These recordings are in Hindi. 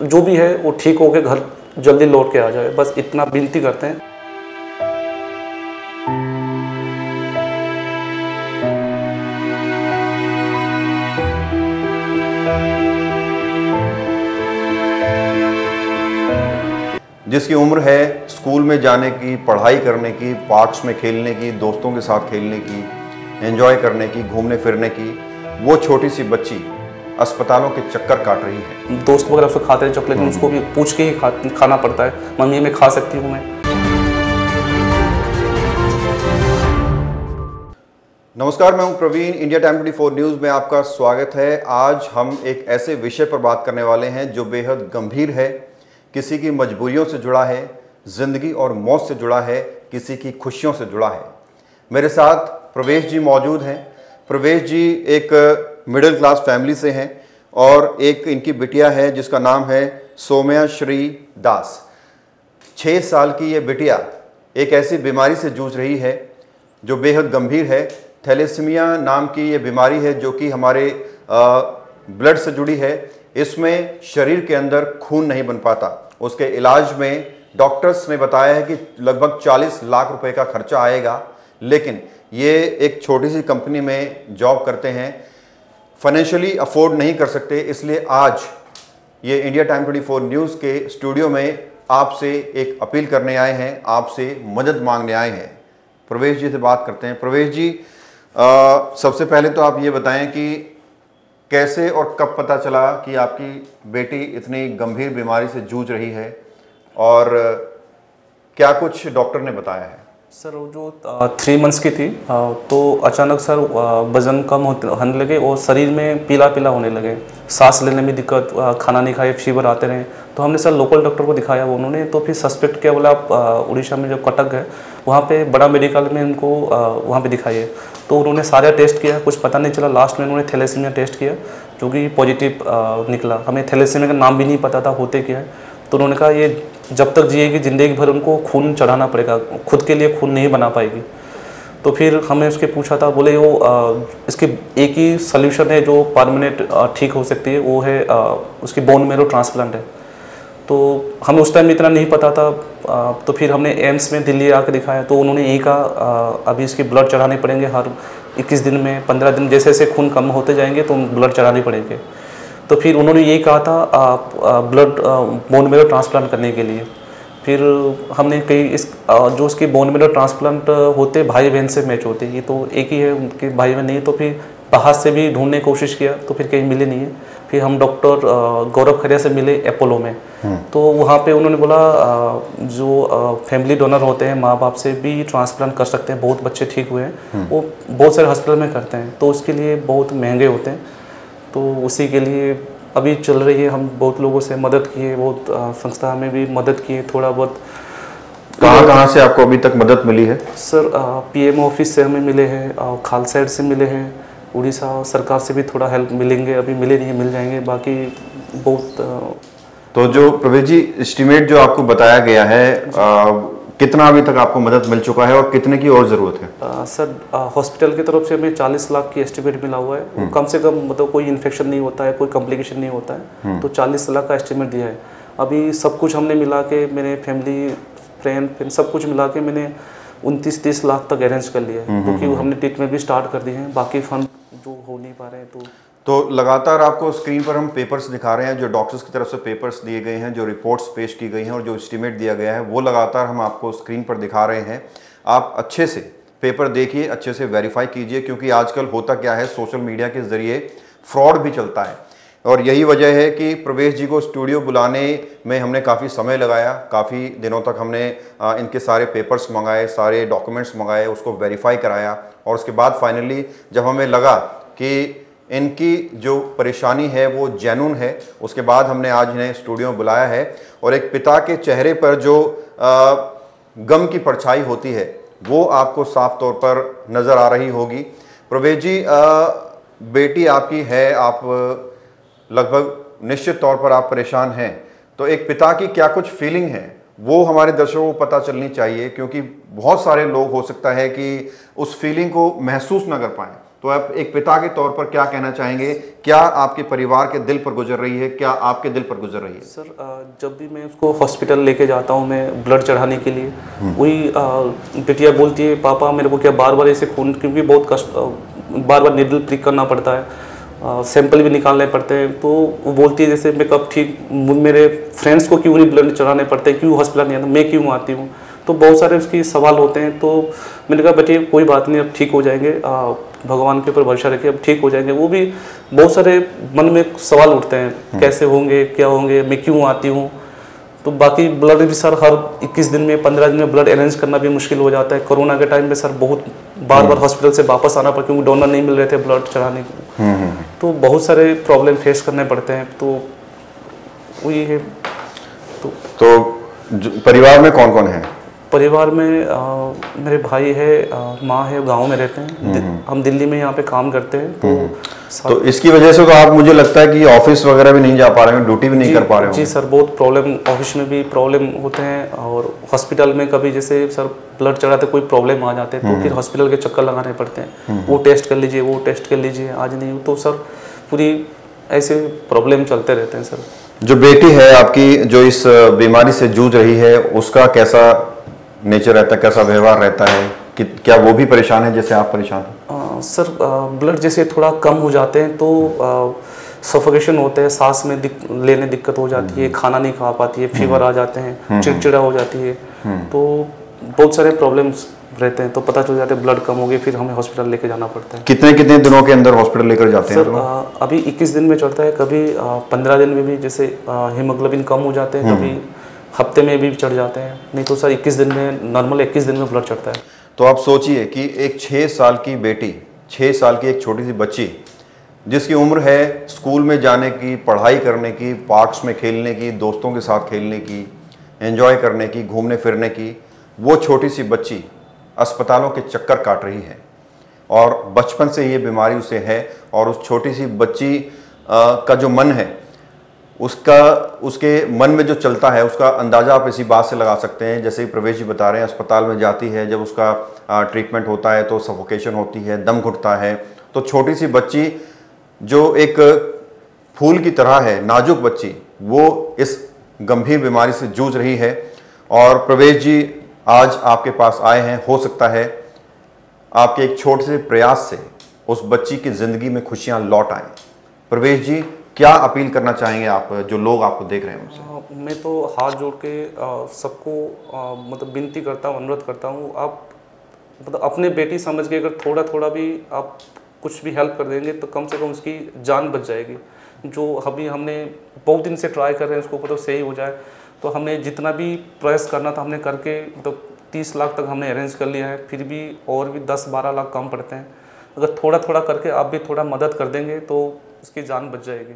जो भी है वो ठीक होकर घर जल्दी लौट के आ जाए, बस इतना विनती करते हैं। जिसकी उम्र है स्कूल में जाने की, पढ़ाई करने की, पार्क्स में खेलने की, दोस्तों के साथ खेलने की, एंजॉय करने की, घूमने फिरने की, वो छोटी सी बच्ची अस्पतालों के चक्कर काट रही है। दोस्त वगैरह उसको खाते हैं चॉकलेट, उसको भी पूछ के ही खाना पड़ता है, मम्मी मैं खा सकती हूँ मैं। नमस्कार, मैं हूं प्रवीण। इंडिया टाइम 24 न्यूज़ में आपका स्वागत है। आज हम एक ऐसे विषय पर बात करने वाले हैं जो बेहद गंभीर है, किसी की मजबूरियों से जुड़ा है, ज़िंदगी और मौत से जुड़ा है, किसी की खुशियों से जुड़ा है। मेरे साथ प्रवेश जी मौजूद हैं। प्रवेश जी एक मिडिल क्लास फैमिली से हैं और एक इनकी बिटिया है जिसका नाम है सौम्याश्री दास। 6 साल की ये बिटिया एक ऐसी बीमारी से जूझ रही है जो बेहद गंभीर है। थैलेसीमिया नाम की ये बीमारी है जो कि हमारे ब्लड से जुड़ी है। इसमें शरीर के अंदर खून नहीं बन पाता। उसके इलाज में डॉक्टर्स ने बताया है कि लगभग 40 लाख रुपए का खर्चा आएगा, लेकिन ये एक छोटी सी कंपनी में जॉब करते हैं, फाइनेंशियली अफोर्ड नहीं कर सकते। इसलिए आज ये इंडिया टाइम 24 न्यूज़ के स्टूडियो में आपसे एक अपील करने आए हैं, आपसे मदद मांगने आए हैं। प्रवेश जी से बात करते हैं। प्रवेश जी, सबसे पहले तो आप ये बताएं कि कैसे और कब पता चला कि आपकी बेटी इतनी गंभीर बीमारी से जूझ रही है और क्या कुछ डॉक्टर ने बताया है? सर वो जो 3 मंथ्स की थी तो अचानक सर वज़न कम होने लगे और शरीर में पीला पीला होने लगे, सांस लेने में दिक्कत, खाना नहीं खाए, फीवर आते रहे। तो हमने सर लोकल डॉक्टर को दिखाया, वो उन्होंने तो फिर सस्पेक्ट किया, बोला आप उड़ीसा में जो कटक है वहाँ पे बड़ा मेडिकल में उनको वहाँ पे दिखाइए। तो उन्होंने सारे टेस्ट किया, कुछ पता नहीं चला। लास्ट में उन्होंने थैलेसीमिया टेस्ट किया जो कि पॉजिटिव निकला। हमें थैलेसीमिया का नाम भी नहीं पता था होते क्या है। तो उन्होंने कहा ये जब तक जिएगी ज़िंदगी भर उनको खून चढ़ाना पड़ेगा, खुद के लिए खून नहीं बना पाएगी। तो फिर हमने उसके पूछा था, बोले वो इसकी एक ही सल्यूशन है जो परमानेंट ठीक हो सकती है, वो है उसकी बोन मैरो ट्रांसप्लांट है। तो हमें उस टाइम इतना नहीं पता था। तो फिर हमने एम्स में दिल्ली आकर दिखाया, तो उन्होंने यही कहा अभी इसकी ब्लड चढ़ाने पड़ेंगे हर 21 दिन में, 15 दिन, जैसे जैसे खून कम होते जाएंगे तो ब्लड चढ़ाने पड़ेंगे। तो फिर उन्होंने यही कहा था ब्लड बोन मैरो ट्रांसप्लांट करने के लिए। फिर हमने कई जो उसकी बोन मैरो ट्रांसप्लांट होते भाई बहन से मैच होते, ये तो एक ही है, उनके भाई बहन नहीं। तो फिर बाहर से भी ढूंढने की कोशिश किया तो फिर कहीं मिले नहीं है। फिर हम डॉक्टर गौरव खरिया से मिले अपोलो में। तो वहाँ पे उन्होंने बोला जो फैमिली डोनर होते हैं, माँ बाप से भी ट्रांसप्लांट कर सकते हैं, बहुत बच्चे ठीक हुए हैं, वो बहुत सारे हॉस्पिटल में करते हैं, तो उसके लिए बहुत महंगे होते हैं। तो उसी के लिए अभी चल रही है। हम बहुत लोगों से मदद किए, बहुत संस्था में भी मदद किए, थोड़ा बहुत। कहाँ से आपको अभी तक मदद मिली है? सर PM ऑफिस से हमें मिले हैं, खालसा से मिले हैं, उड़ीसा सरकार से भी थोड़ा हेल्प मिलेंगे, अभी मिले नहीं, मिल जाएंगे, बाकी बहुत। तो जो प्रवेश जी एस्टिमेट जो आपको बताया गया है, कितना अभी तक आपको मदद मिल चुका है और कितने की और ज़रूरत है? सर हॉस्पिटल की तरफ से हमें 40 लाख की एस्टिमेट मिला हुआ है। कम से कम मतलब कोई इन्फेक्शन नहीं होता है, कोई कॉम्प्लिकेशन नहीं होता है, तो 40 लाख का एस्टिमेट दिया है। अभी सब कुछ हमने मिला के, मेरे फैमिली फ्रेंड सब कुछ मिला के मैंने 29-30 लाख तक अरेंज कर लिया है, क्योंकि हमने ट्रीटमेंट भी स्टार्ट कर दी है, बाकी फंड जो हो नहीं पा रहे हैं। तो लगातार आपको स्क्रीन पर हम पेपर्स दिखा रहे हैं, जो डॉक्टर्स की तरफ से पेपर्स दिए गए हैं, जो रिपोर्ट्स पेश की गई हैं और जो एस्टीमेट दिया गया है, वो लगातार हम आपको स्क्रीन पर दिखा रहे हैं। आप अच्छे से पेपर देखिए, अच्छे से वेरीफाई कीजिए, क्योंकि आजकल होता क्या है, सोशल मीडिया के ज़रिए फ्रॉड भी चलता है। और यही वजह है कि प्रवेश जी को स्टूडियो बुलाने में हमने काफ़ी समय लगाया। काफ़ी दिनों तक हमने इनके सारे पेपर्स मंगाए, सारे डॉक्यूमेंट्स मंगाए, उसको वेरीफाई कराया, और उसके बाद फाइनली जब हमें लगा कि इनकी जो परेशानी है वो जेन्युइन है, उसके बाद हमने आज इन्हें स्टूडियो में बुलाया है। और एक पिता के चेहरे पर जो गम की परछाई होती है वो आपको साफ तौर पर नज़र आ रही होगी। प्रवेश जी, बेटी आपकी है, आप लगभग निश्चित तौर पर आप परेशान हैं, तो एक पिता की क्या कुछ फीलिंग है वो हमारे दर्शकों को पता चलनी चाहिए, क्योंकि बहुत सारे लोग हो सकता है कि उस फीलिंग को महसूस ना कर पाएँ। तो आप एक पिता के तौर पर क्या कहना चाहेंगे, क्या आपके परिवार के दिल पर गुजर रही है, क्या आपके दिल पर गुजर रही है? सर जब भी मैं उसको हॉस्पिटल लेके जाता हूँ मैं ब्लड चढ़ाने के लिए, वही बिटिया बोलती है पापा मेरे को क्या बार बार ऐसे खून, क्योंकि बहुत कष्ट, बार बार निडल प्रिक करना पड़ता है, सैंपल भी निकालने पड़ते हैं। तो वो बोलती है जैसे मैं कब ठीक, मेरे फ्रेंड्स को क्यों नहीं ब्लड चढ़ाने पड़ते, क्यों हॉस्पिटल नहीं आता, मैं क्यों आती हूँ। तो बहुत सारे उसकी सवाल होते हैं। तो मैंने कहा बेटी कोई बात नहीं, अब ठीक हो जाएंगे, भगवान के ऊपर भरोसा रखिए, अब ठीक हो जाएंगे। वो भी बहुत सारे मन में सवाल उठते हैं, कैसे होंगे, क्या होंगे, मैं क्यों आती हूँ। तो बाकी ब्लड भी सर हर 21 दिन में 15 दिन में ब्लड अरेंज करना भी मुश्किल हो जाता है। कोरोना के टाइम में सर बहुत बार बार हॉस्पिटल से वापस आना पड़ा, क्योंकि डोनर नहीं मिल रहे थे ब्लड चढ़ाने को। तो बहुत सारे प्रॉब्लम फेस करने पड़ते हैं। तो वही है। तो परिवार में कौन कौन है? परिवार में मेरे भाई है, माँ है, गांव में रहते हैं, हम दिल्ली में यहाँ पे काम करते हैं। तो इसकी वजह से तो आप, मुझे लगता है कि ऑफिस वगैरह भी नहीं जा पा रहे हैं, ड्यूटी भी नहीं कर पा रहे हो? जी सर, बहुत प्रॉब्लम, ऑफिस में भी प्रॉब्लम होते हैं, और हॉस्पिटल में कभी जैसे सर ब्लड चढ़ाते कोई प्रॉब्लम आ जाते हैं तो फिर हॉस्पिटल के चक्कर लगाने पड़ते हैं, वो टेस्ट कर लीजिए, वो टेस्ट कर लीजिए, आज नहीं। तो सर पूरी ऐसे प्रॉब्लम चलते रहते हैं सर। जो बेटी है आपकी जो इस बीमारी से जूझ रही है, उसका कैसा नेचर रहता है, कैसा व्यवहार रहता है, कि क्या वो भी परेशान है जैसे आप परेशान हैं? सर ब्लड जैसे थोड़ा कम हो जाते हैं तो सफोकेशन होते हैं, सांस में लेने दिक्कत हो जाती है, खाना नहीं खा पाती है, फीवर आ जाते हैं, चिड़चिड़ा हो जाती है। तो बहुत सारे प्रॉब्लम्स रहते हैं। तो पता चल जाता है ब्लड कम हो गया, फिर हमें हॉस्पिटल लेके जाना पड़ता है। कितने कितने दिनों के अंदर हॉस्पिटल लेकर जाते हैं? सर अभी 21 दिन में चढ़ता है, कभी 15 दिन में भी, जैसे हीमोग्लोबिन कम हो जाते हैं, कभी हफ्ते में भी चढ़ जाते हैं। नहीं तो सर 21 दिन में, नॉर्मल 21 दिन में ब्लड चढ़ता है। तो आप सोचिए कि एक 6 साल की बेटी, 6 साल की एक छोटी सी बच्ची, जिसकी उम्र है स्कूल में जाने की, पढ़ाई करने की, पार्क्स में खेलने की, दोस्तों के साथ खेलने की, एंजॉय करने की, घूमने फिरने की, वो छोटी सी बच्ची अस्पतालों के चक्कर काट रही है। और बचपन से ये बीमारी उसे है। और उस छोटी सी बच्ची का जो मन है, उसके मन में जो चलता है, उसका अंदाज़ा आप इसी बात से लगा सकते हैं। जैसे ही प्रवेश जी बता रहे हैं, अस्पताल में जाती है, जब उसका ट्रीटमेंट होता है तो सफोकेशन होती है, दम घुटता है। तो छोटी सी बच्ची जो एक फूल की तरह है, नाजुक बच्ची, वो इस गंभीर बीमारी से जूझ रही है। और प्रवेश जी आज आपके पास आए हैं। हो सकता है आपके एक छोटे से प्रयास से उस बच्ची की ज़िंदगी में खुशियाँ लौट आएँ। प्रवेश जी, क्या अपील करना चाहेंगे आप, जो लोग आपको देख रहे हैं उनसे? मैं तो हाथ जोड़ के सबको मतलब विनती करता हूँ, अनुरोध करता हूँ, आप मतलब अपने बेटी समझ के अगर थोड़ा थोड़ा भी आप कुछ भी हेल्प कर देंगे तो कम से कम उसकी जान बच जाएगी। जो अभी हमने बहुत दिन से ट्राई कर रहे हैं उसको मतलब सही हो जाए। तो हमने जितना भी प्रयास करना था हमने करके मतलब 30 लाख तक हमने अरेंज कर लिया है, फिर भी और भी 10-12 लाख कम पड़ते हैं। अगर थोड़ा थोड़ा करके आप भी थोड़ा मदद कर देंगे तो उसकी जान बच जाएगी।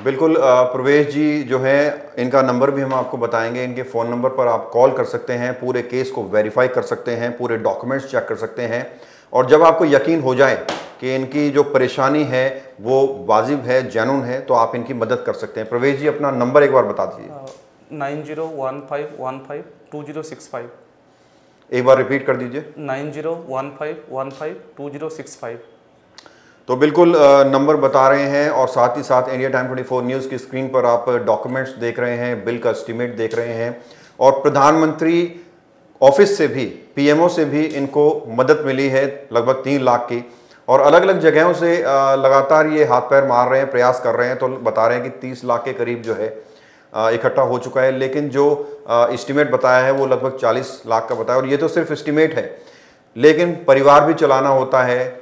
बिल्कुल। प्रवेश जी जो है, इनका नंबर भी हम आपको बताएंगे। इनके फ़ोन नंबर पर आप कॉल कर सकते हैं, पूरे केस को वेरीफाई कर सकते हैं, पूरे डॉक्यूमेंट्स चेक कर सकते हैं। और जब आपको यकीन हो जाए कि इनकी जो परेशानी है वो वाजिब है, जेन्युइन है, तो आप इनकी मदद कर सकते हैं। प्रवेश जी अपना नंबर एक बार बता दीजिए। 9015152065। एक बार रिपीट कर दीजिए। 9015152065। तो बिल्कुल नंबर बता रहे हैं। और साथ ही साथ इंडिया टाइम 24 न्यूज़ की स्क्रीन पर आप डॉक्यूमेंट्स देख रहे हैं, बिल का एस्टीमेट देख रहे हैं। और प्रधानमंत्री ऑफिस से भी, पीएमओ से भी इनको मदद मिली है लगभग 3 लाख की। और अलग अलग जगहों से लगातार ये हाथ पैर मार रहे हैं, प्रयास कर रहे हैं। तो बता रहे हैं कि 30 लाख के करीब जो है इकट्ठा हो चुका है। लेकिन जो एस्टीमेट बताया है वो लगभग 40 लाख का बताया। और ये तो सिर्फ एस्टीमेट है, लेकिन परिवार भी चलाना होता है,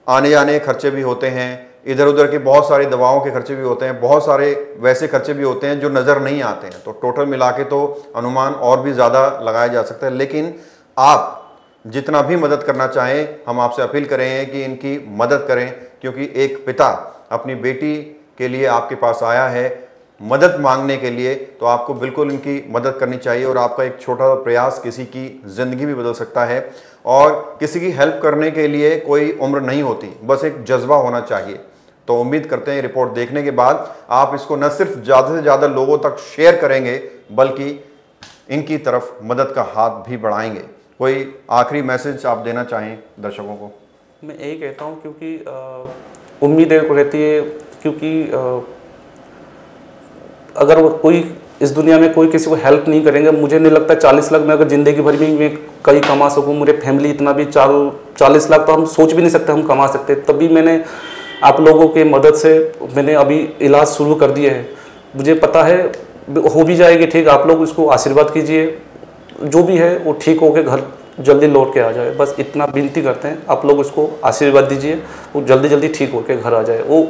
आने जाने के खर्चे भी होते हैं, इधर उधर की बहुत सारी दवाओं के खर्चे भी होते हैं, बहुत सारे वैसे खर्चे भी होते हैं जो नज़र नहीं आते हैं। तो टोटल मिला के तो अनुमान और भी ज़्यादा लगाया जा सकता है। लेकिन आप जितना भी मदद करना चाहें, हम आपसे अपील कर रहे हैं कि इनकी मदद करें। क्योंकि एक पिता अपनी बेटी के लिए आपके पास आया है मदद मांगने के लिए, तो आपको बिल्कुल इनकी मदद करनी चाहिए। और आपका एक छोटा प्रयास किसी की ज़िंदगी भी बदल सकता है। और किसी की हेल्प करने के लिए कोई उम्र नहीं होती, बस एक जज्बा होना चाहिए। तो उम्मीद करते हैं रिपोर्ट देखने के बाद आप इसको न सिर्फ ज़्यादा से ज़्यादा लोगों तक शेयर करेंगे, बल्कि इनकी तरफ मदद का हाथ भी बढ़ाएंगे। कोई आखिरी मैसेज आप देना चाहें दर्शकों को? मैं यही कहता हूँ क्योंकि उम्मीद रहती है, क्योंकि अगर वो कोई इस दुनिया में कोई किसी को हेल्प नहीं करेंगे, मुझे नहीं लगता 40 लाख में अगर ज़िंदगी भर में मैं कहीं कमा सकूँ, मुझे फैमिली इतना भी 40 लाख तो हम सोच भी नहीं सकते हम कमा सकते। तभी मैंने आप लोगों के मदद से मैंने अभी इलाज शुरू कर दिया है। मुझे पता है हो भी जाएगी ठीक, आप लोग इसको आशीर्वाद कीजिए, जो भी है वो ठीक होके घर जल्दी लौट के आ जाए, बस इतना विनती करते हैं। आप लोग उसको आशीर्वाद दीजिए, वो जल्दी जल्दी ठीक होके घर आ जाए। वो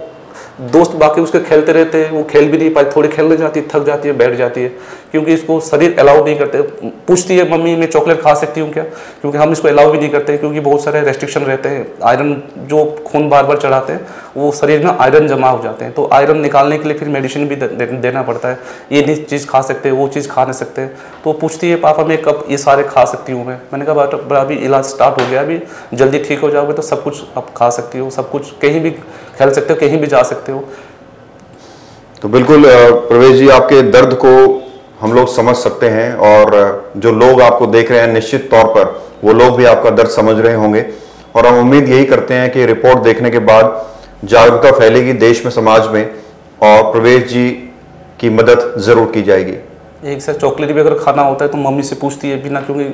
दोस्त बाकी उसके खेलते रहते हैं, वो खेल भी नहीं पाई, थोड़ी खेलने जाती है, थक जाती है, बैठ जाती है, क्योंकि इसको शरीर अलाउ नहीं करते। पूछती है मम्मी मैं चॉकलेट खा सकती हूँ क्या, क्योंकि हम इसको अलाउ भी नहीं करते, क्योंकि बहुत सारे रेस्ट्रिक्शन रहते हैं। आयरन जो खून बार बार चढ़ाते हैं वो शरीर में आयरन जमा हो जाते हैं, तो आयरन निकालने के लिए फिर मेडिसिन भी देना पड़ता है। ये नहीं चीज़ खा सकते, वो चीज़ खा नहीं सकते। तो पूछती है पापा मैं कब ये सारे खा सकती हूँ मैंने कहा बेटा अभी इलाज स्टार्ट हो गया, अभी जल्दी ठीक हो जाओगे तो सब कुछ आप खा सकती हो, सब कुछ कहीं भी खेल सकते हो, कहीं भी जा सकते हो। तो बिल्कुल प्रवेश जी, आपके दर्द को हम लोग समझ सकते हैं, और जो लोग आपको देख रहे हैं निश्चित तौर पर वो लोग भी आपका दर्द समझ रहे होंगे, और हम उम्मीद यही करते हैं कि रिपोर्ट देखने के बाद जागरूकता फैलेगी देश में, समाज में, और प्रवेश जी की मदद जरूर की जाएगी। एक से चॉकलेट भी अगर खाना होता है तो मम्मी से पूछती है बिना, क्योंकि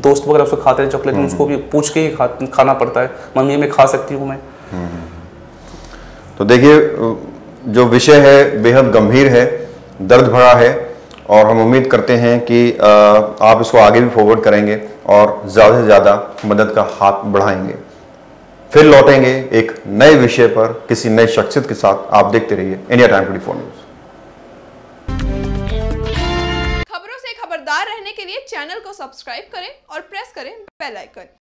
दोस्त वगैरह उसको खाते हैं चॉकलेट, उसको भी पूछ के ही खाना पड़ता है, मम्मी मैं खा सकती हूँ मैं। तो देखिए जो विषय है बेहद गंभीर है, दर्द भरा है, और हम उम्मीद करते हैं कि आप इसको आगे भी फॉरवर्ड करेंगे और ज़्यादा से ज़्यादा मदद का हाथ बढ़ाएंगे। फिर लौटेंगे एक नए विषय पर किसी नए शख्सियत के साथ। आप देखते रहिए इंडिया टाइम 24 न्यूज़। खबरों से खबरदार रहने के लिए चैनल को सब्सक्राइब करें और प्रेस करें बेल आइकन।